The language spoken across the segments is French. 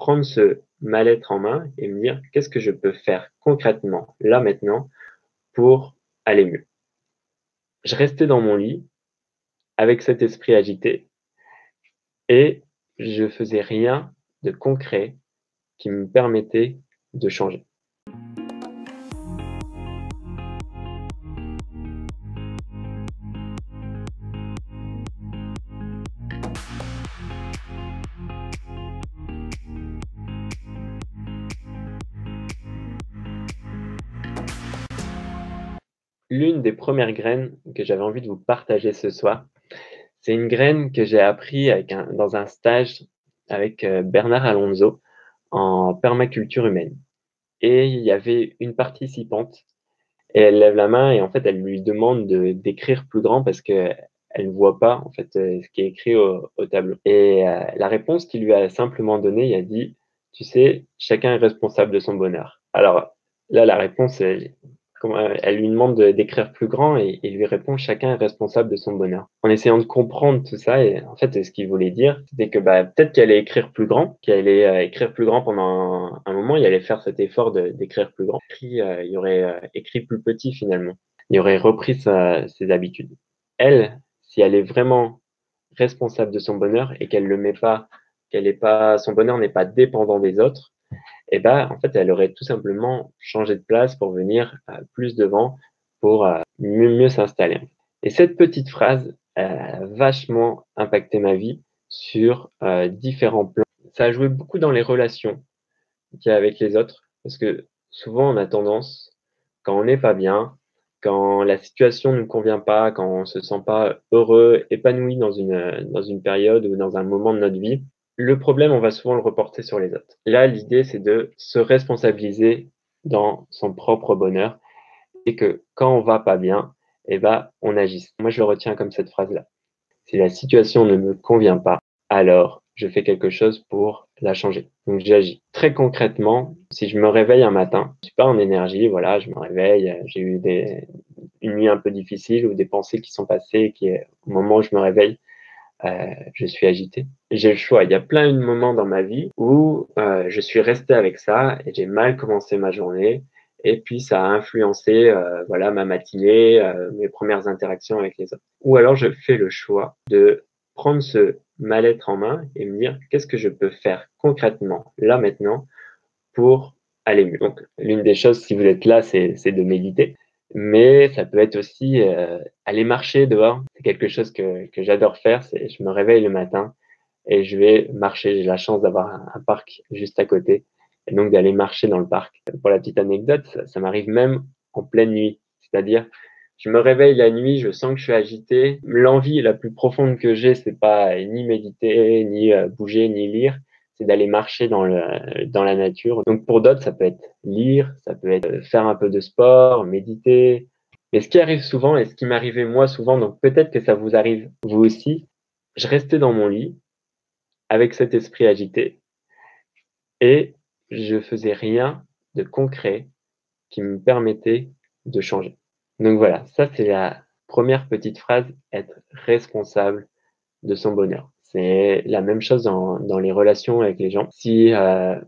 prendre ce mal-être en main et me dire: «Qu'est-ce que je peux faire concrètement, là, maintenant, pour aller mieux?» Je restais dans mon lit avec cet esprit agité et je faisais rien de concret qui me permettait de changer. L'une des premières graines que j'avais envie de vous partager ce soir, c'est une graine que j'ai appris dans un stage avec, Bernard Alonso en permaculture humaine et il y avait une participante et elle lève la main et en fait, elle lui demande d'écrire plus grand parce qu'elle ne voit pas en fait, ce qui est écrit au tableau et la réponse qu'il lui a simplement donnée, il a dit: «Tu sais, chacun est responsable de son bonheur». Alors là, la réponse, elle lui demande d'écrire plus grand et il lui répond: «Chacun est responsable de son bonheur». En essayant de comprendre tout ça et en fait, ce qu'il voulait dire, c'était que, bah, peut-être qu'elle allait écrire plus grand, qu'elle allait, écrire plus grand pendant un moment, il allait faire cet effort d'écrire plus grand. Puis, il aurait, écrit plus petit finalement. Il aurait repris ses habitudes. Elle, si elle est vraiment responsable de son bonheur et qu'elle est pas son bonheur n'est pas dépendant des autres, et bah, en fait, elle aurait tout simplement changé de place pour venir, plus devant pour, mieux s'installer. Et cette petite phrase, elle a vachement impacté ma vie sur, différents plans. Ça a joué beaucoup dans les relations qu'il y a avec les autres parce que souvent on a tendance, quand on n'est pas bien, quand la situation ne nous convient pas, quand on se sent pas heureux, épanoui dans une période ou dans un moment de notre vie, le problème, on va souvent le reporter sur les autres. Là, l'idée, c'est de se responsabiliser dans son propre bonheur et que quand on va pas bien, eh ben, on agisse. Moi, je le retiens comme cette phrase-là. Si la situation ne me convient pas, alors je fais quelque chose pour la changer. Donc j'agis. Très concrètement, si je me réveille un matin, je suis pas en énergie, voilà, je me réveille, j'ai eu une nuit un peu difficile ou des pensées qui sont passées qui, au moment où je me réveille, je suis agité. J'ai le choix. Il y a plein de moments dans ma vie où, je suis resté avec ça et j'ai mal commencé ma journée et puis ça a influencé, voilà, ma matinée, mes premières interactions avec les autres. Ou alors je fais le choix de prendre ce mal-être en main et me dire: «Qu'est-ce que je peux faire concrètement, là, maintenant, pour aller mieux?» Donc l'une des choses, si vous êtes là, c'est de méditer, mais ça peut être aussi, aller marcher dehors. C'est quelque chose que j'adore faire, c'est je me réveille le matin et je vais marcher. J'ai la chance d'avoir un parc juste à côté et donc d'aller marcher dans le parc. Pour la petite anecdote, ça m'arrive même en pleine nuit. C'est-à-dire, je me réveille la nuit, je sens que je suis agité. L'envie la plus profonde que j'ai, c'est pas ni méditer, ni, bouger, ni lire, c'est d'aller marcher dans la nature. Donc pour d'autres, ça peut être lire, ça peut être, faire un peu de sport, méditer. Mais ce qui arrive souvent et ce qui m'arrivait moi souvent, donc peut-être que ça vous arrive vous aussi, je restais dans mon lit avec cet esprit agité et je faisais rien de concret qui me permettait de changer. Donc voilà, ça c'est la première petite phrase, être responsable de son bonheur. C'est la même chose dans les relations avec les gens. Si,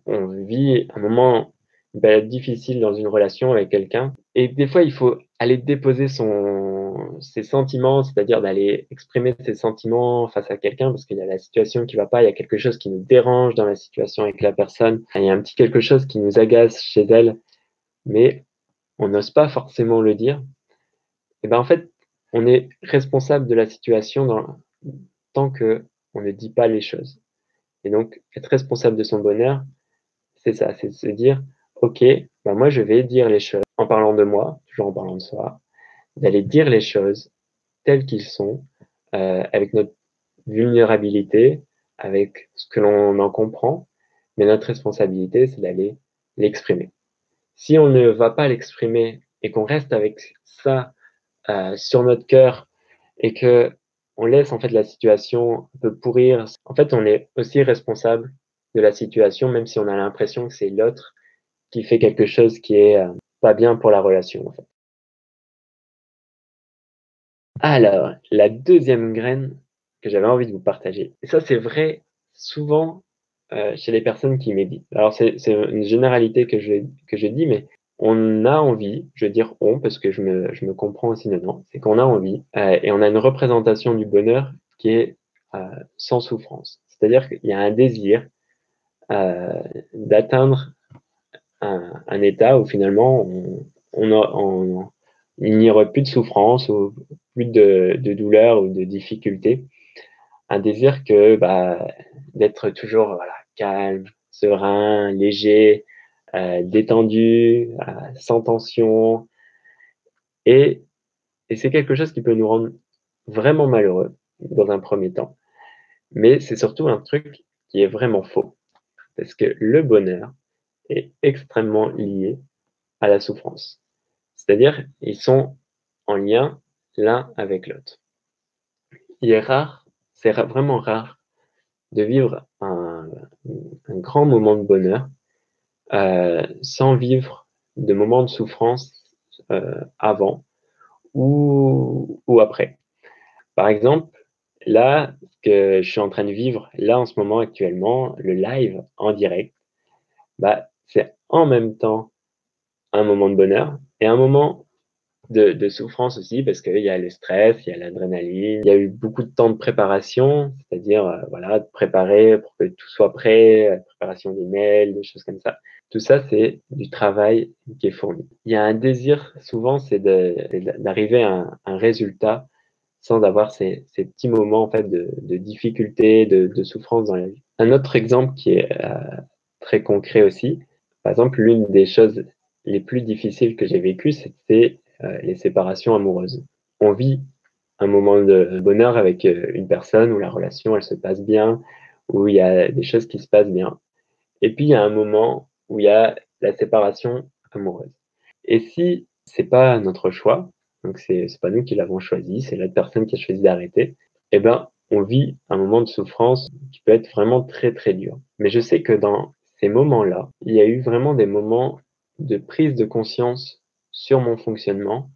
on vit un moment, une période difficile dans une relation avec quelqu'un et des fois il faut aller déposer ses sentiments, c'est-à-dire d'aller exprimer ses sentiments face à quelqu'un parce qu'il y a la situation qui va pas, il y a quelque chose qui nous dérange dans la situation avec la personne, il y a un petit quelque chose qui nous agace chez elle, mais on n'ose pas forcément le dire. Et ben, en fait, on est responsable de la situation tant que on ne dit pas les choses. Et donc, être responsable de son bonheur, c'est ça, c'est de se dire: «OK, bah, moi, je vais dire les choses en parlant de moi», toujours en parlant de soi, d'aller dire les choses telles qu'ils sont, avec notre vulnérabilité, avec ce que l'on en comprend, mais notre responsabilité, c'est d'aller l'exprimer. Si on ne va pas l'exprimer et qu'on reste avec ça, sur notre cœur et que on laisse en fait la situation un peu pourrir. En fait, on est aussi responsable de la situation, même si on a l'impression que c'est l'autre qui fait quelque chose qui est, pas bien pour la relation, en fait. Alors, la deuxième graine que j'avais envie de vous partager et ça, c'est vrai souvent chez les personnes qui méditent. Alors c'est une généralité que je dis, mais on a envie, je veux dire on parce que je me comprends aussi dedans, c'est qu'on a envie et on a une représentation du bonheur qui est sans souffrance. C'est-à-dire qu'il y a un désir euh, d'atteindre un état où finalement il n'y aurait plus de souffrance ou plus de douleur ou de difficulté. Un désir que d'être toujours voilà, calme, serein, léger, détendu, sans tension. Et, et c'est quelque chose qui peut nous rendre vraiment malheureux dans un premier temps. Mais c'est surtout un truc qui est vraiment faux. Parce que le bonheur est extrêmement lié à la souffrance. C'est-à-dire, ils sont en lien l'un avec l'autre. Il est rare, vraiment rare de vivre un grand moment de bonheur sans vivre de moments de souffrance avant ou après. Par exemple, là, ce que je suis en train de vivre, là en ce moment actuellement, le live en direct, c'est en même temps un moment de bonheur et un moment de souffrance aussi, parce qu'il y a le stress, il y a l'adrénaline, il y a eu beaucoup de temps de préparation, c'est-à-dire voilà, de préparer pour que tout soit prêt, préparation des mails, des choses comme ça. Tout ça, c'est du travail qui est fourni. Il y a un désir, souvent, c'est d'arriver à un résultat sans avoir ces petits moments en fait de difficulté, de souffrance dans la vie. Un autre exemple qui est très concret aussi, par exemple, l'une des choses les plus difficiles que j'ai vécues, c'était les séparations amoureuses. On vit un moment de bonheur avec une personne où la relation elle se passe bien, où il y a des choses qui se passent bien. Et puis il y a un moment où il y a la séparation amoureuse. Et si c'est pas notre choix, donc c'est pas nous qui l'avons choisi, c'est l'autre personne qui a choisi d'arrêter, eh ben on vit un moment de souffrance qui peut être vraiment très très dur. Mais je sais que dans ces moments-là, il y a eu vraiment des moments de prise de conscience sur mon fonctionnement,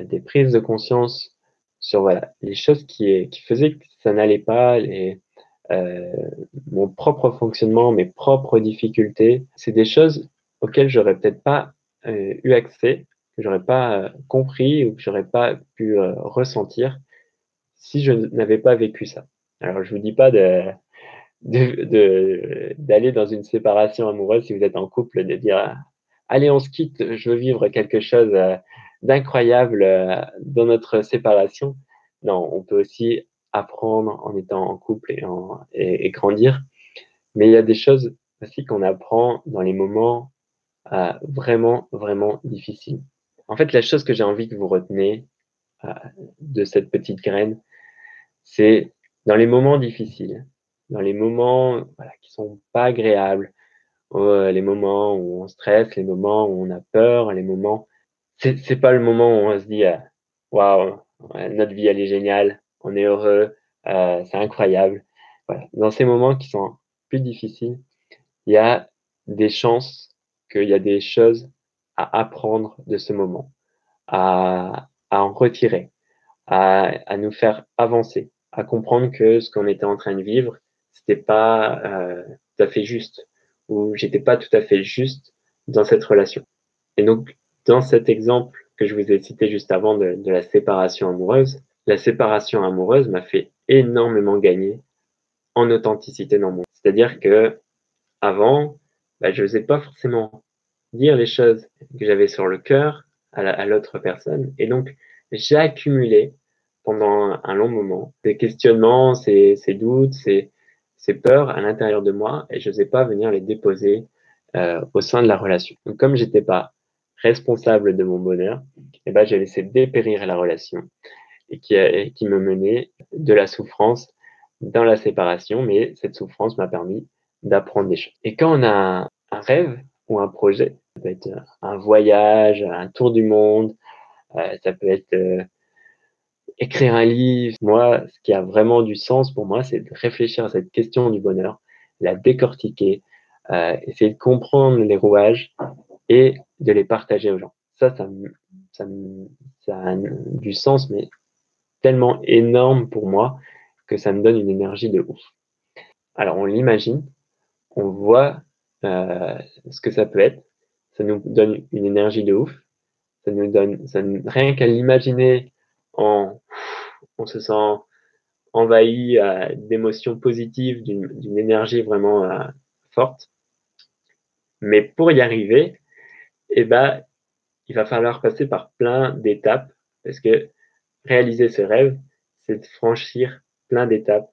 des prises de conscience sur voilà les choses qui faisaient que ça n'allait pas, euh, mon propre fonctionnement, mes propres difficultés. C'est des choses auxquelles j'aurais peut-être pas eu accès, que j'aurais pas compris ou que j'aurais pas pu ressentir si je n'avais pas vécu ça. Alors je vous dis pas d'aller dans une séparation amoureuse si vous êtes en couple, de dire allez on se quitte, je veux vivre quelque chose d'incroyable dans notre séparation. Non, on peut aussi apprendre en étant en couple et grandir, mais il y a des choses aussi qu'on apprend dans les moments vraiment vraiment difficiles. En fait, la chose que j'ai envie que vous reteniez euh, de cette petite graine, c'est dans les moments difficiles, dans les moments voilà, qui sont pas agréables, les moments où on stresse, les moments où on a peur, les moments, c'est pas le moment où on se dit waouh, ouais, notre vie elle est géniale, on est heureux, c'est incroyable. Voilà. Dans ces moments qui sont plus difficiles, il y a des chances qu'il y a des choses à apprendre de ce moment, à en retirer, à nous faire avancer, à comprendre que ce qu'on était en train de vivre, c'était pas tout à fait juste, ou j'étais pas tout à fait juste dans cette relation. Et donc, dans cet exemple que je vous ai cité juste avant de la séparation amoureuse m'a fait énormément gagner en authenticité dans mon. C'est-à-dire que avant, je n'osais pas forcément dire les choses que j'avais sur le cœur à l'autre personne. Et donc, j'ai accumulé pendant un long moment ces questionnements, ces doutes, ces peurs à l'intérieur de moi et je n'osais pas venir les déposer au sein de la relation. Donc, comme j'étais pas responsable de mon bonheur, j'ai laissé dépérir la relation et qui me menait de la souffrance dans la séparation, mais cette souffrance m'a permis d'apprendre des choses. Et quand on a un rêve ou un projet, ça peut être un voyage, un tour du monde, ça peut être écrire un livre. Moi, ce qui a vraiment du sens pour moi, c'est de réfléchir à cette question du bonheur, la décortiquer, essayer de comprendre les rouages et de les partager aux gens. Ça, ça a du sens, mais tellement énorme pour moi que ça me donne une énergie de ouf. Alors on l'imagine, on voit ce que ça peut être. Ça nous donne une énergie de ouf. Rien qu'à l'imaginer, on se sent envahi d'émotions positives, d'une énergie vraiment forte. Mais pour y arriver, eh ben, il va falloir passer par plein d'étapes parce que réaliser ce rêve, c'est de franchir plein d'étapes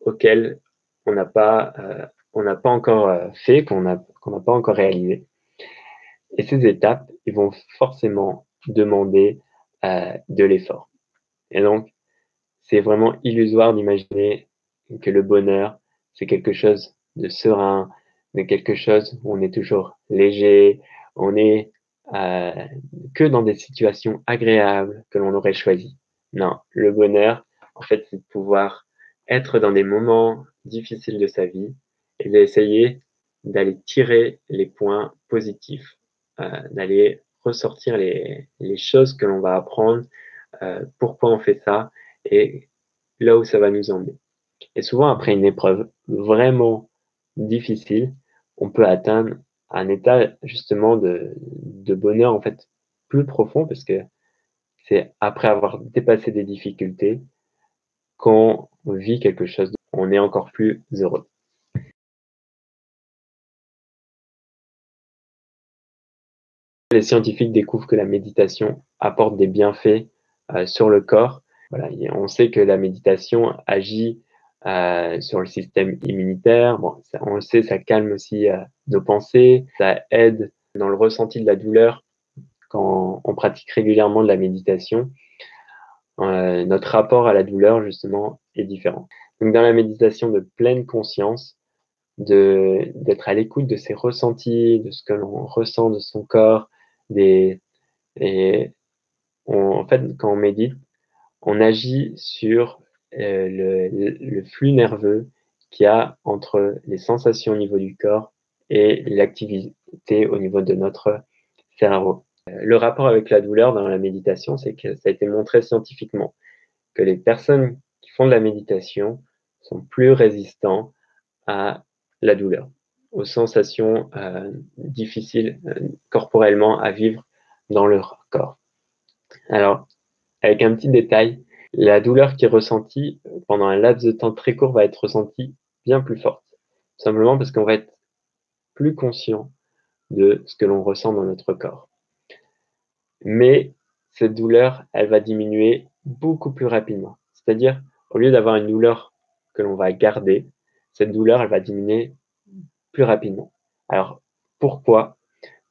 auxquelles on n'a pas encore fait, qu'on n'a pas encore réalisé. Et ces étapes, ils vont forcément demander de l'effort. Et donc, c'est vraiment illusoire d'imaginer que le bonheur, c'est quelque chose de serein, de quelque chose où on est toujours léger, on est que dans des situations agréables que l'on aurait choisies. Non, le bonheur, en fait, c'est de pouvoir être dans des moments difficiles de sa vie et d'essayer d'aller tirer les points positifs, d'aller ressortir les choses que l'on va apprendre, pourquoi on fait ça et là où ça va nous emmener. Et souvent, après une épreuve vraiment difficile, on peut atteindre un état justement de bonheur en fait plus profond parce que c'est après avoir dépassé des difficultés qu'on vit quelque chose, on est encore plus heureux. Les scientifiques découvrent que la méditation apporte des bienfaits sur le corps. Voilà, on sait que la méditation agit sur le système immunitaire. Bon, on le sait, ça calme aussi nos pensées, ça aide dans le ressenti de la douleur quand on pratique régulièrement de la méditation. Notre rapport à la douleur, justement, est différent. Donc, dans la méditation de pleine conscience, d'être à l'écoute de ses ressentis, de ce que l'on ressent de son corps, et en fait, quand on médite, on agit sur le flux nerveux qu'il y a entre les sensations au niveau du corps et l'activité au niveau de notre cerveau. Le rapport avec la douleur dans la méditation, c'est que ça a été montré scientifiquement que les personnes qui font de la méditation sont plus résistants à la douleur, aux sensations difficiles corporellement à vivre dans leur corps. Alors, avec un petit détail, la douleur qui est ressentie pendant un laps de temps très court va être ressentie bien plus forte, simplement parce qu'on va être plus conscient de ce que l'on ressent dans notre corps. Mais cette douleur, elle va diminuer beaucoup plus rapidement. C'est-à-dire, au lieu d'avoir une douleur que l'on va garder, cette douleur, elle va diminuer plus rapidement. Alors, pourquoi?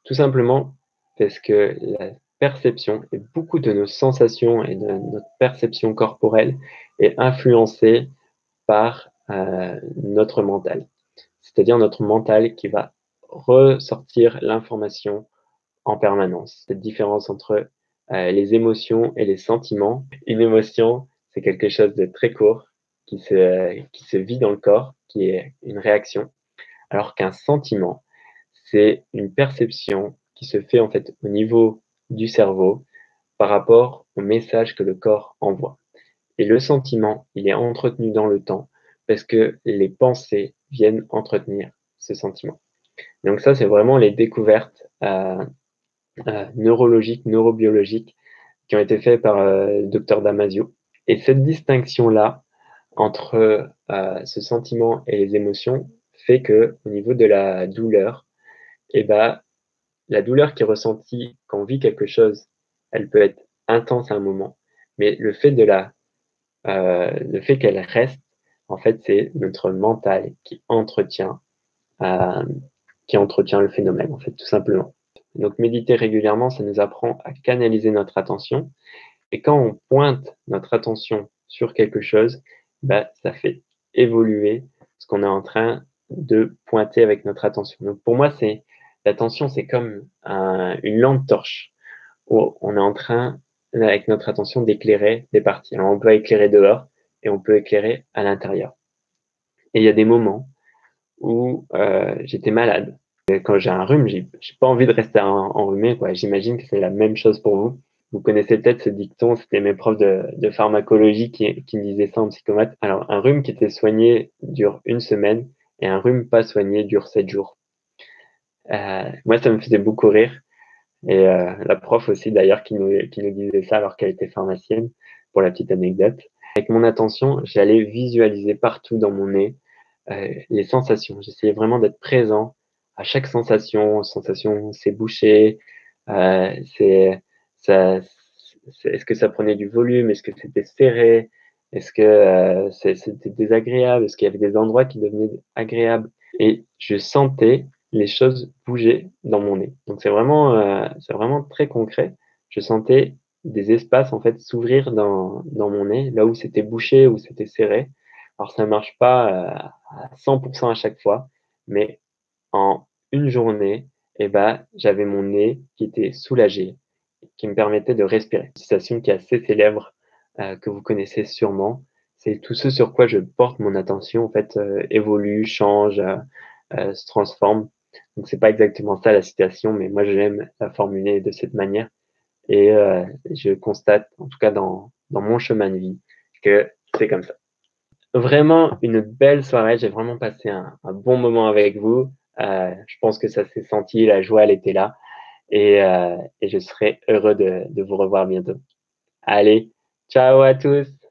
Tout simplement parce que la perception et beaucoup de nos sensations et de notre perception corporelle est influencée par notre mental. C'est-à-dire notre mental qui va ressortir l'information en permanence. Cette différence entre les émotions et les sentiments. Une émotion, c'est quelque chose de très court qui se vit dans le corps, qui est une réaction, alors qu'un sentiment, c'est une perception qui se fait en fait au niveau du cerveau par rapport au message que le corps envoie. Et le sentiment, il est entretenu dans le temps parce que les pensées viennent entretenir ce sentiment. Donc ça, c'est vraiment les découvertes neurologiques, neurobiologiques qui ont été faites par le docteur Damasio. Et cette distinction-là entre ce sentiment et les émotions fait que au niveau de la douleur, eh ben, la douleur qui est ressentie quand on vit quelque chose, elle peut être intense à un moment, mais le fait qu'elle reste, en fait, c'est notre mental euh, qui entretient le phénomène, en fait, tout simplement. Donc, méditer régulièrement, ça nous apprend à canaliser notre attention. Et quand on pointe notre attention sur quelque chose, bah, ça fait évoluer ce qu'on est en train de pointer avec notre attention. Donc, pour moi, l'attention, c'est comme une lampe torche où on est en train, avec notre attention, d'éclairer des parties. Alors, on peut éclairer dehors et on peut éclairer à l'intérieur. Et il y a des moments où j'étais malade. Et quand j'ai un rhume, j'ai pas envie de rester enrhumé, quoi. J'imagine que c'est la même chose pour vous. Vous connaissez peut-être ce dicton, c'était mes profs de pharmacologie qui me disaient ça en psychomath. Alors, un rhume qui était soigné dure une semaine et un rhume pas soigné dure 7 jours. Moi, ça me faisait beaucoup rire et la prof aussi d'ailleurs qui nous disait ça alors qu'elle était pharmacienne, pour la petite anecdote. Avec mon attention, j'allais visualiser partout dans mon nez, les sensations. J'essayais vraiment d'être présent à chaque sensation, c'est bouché, c'est ça est-ce que ça prenait du volume? Est-ce que c'était serré? Est-ce que, c'était désagréable? Est-ce qu'il y avait des endroits qui devenaient agréables? Et je sentais les choses bouger dans mon nez. Donc c'est vraiment très concret. Je sentais des espaces, en fait, s'ouvrir dans mon nez, là où c'était bouché, où c'était serré. Alors ça marche pas, à 100 à chaque fois, mais en une journée et bah, j'avais mon nez qui était soulagé, qui me permettait de respirer. Une citation qui est assez célèbre, que vous connaissez sûrement. C'est: «Tout ce sur quoi je porte mon attention, en fait, évolue, change, se transforme». Donc c'est pas exactement ça la citation, mais moi j'aime la formuler de cette manière et je constate, en tout cas dans mon chemin de vie, que c'est comme ça. Vraiment une belle soirée, j'ai vraiment passé un bon moment avec vous. Je pense que ça s'est senti, la joie elle était là et je serai heureux de vous revoir bientôt. Allez, ciao à tous!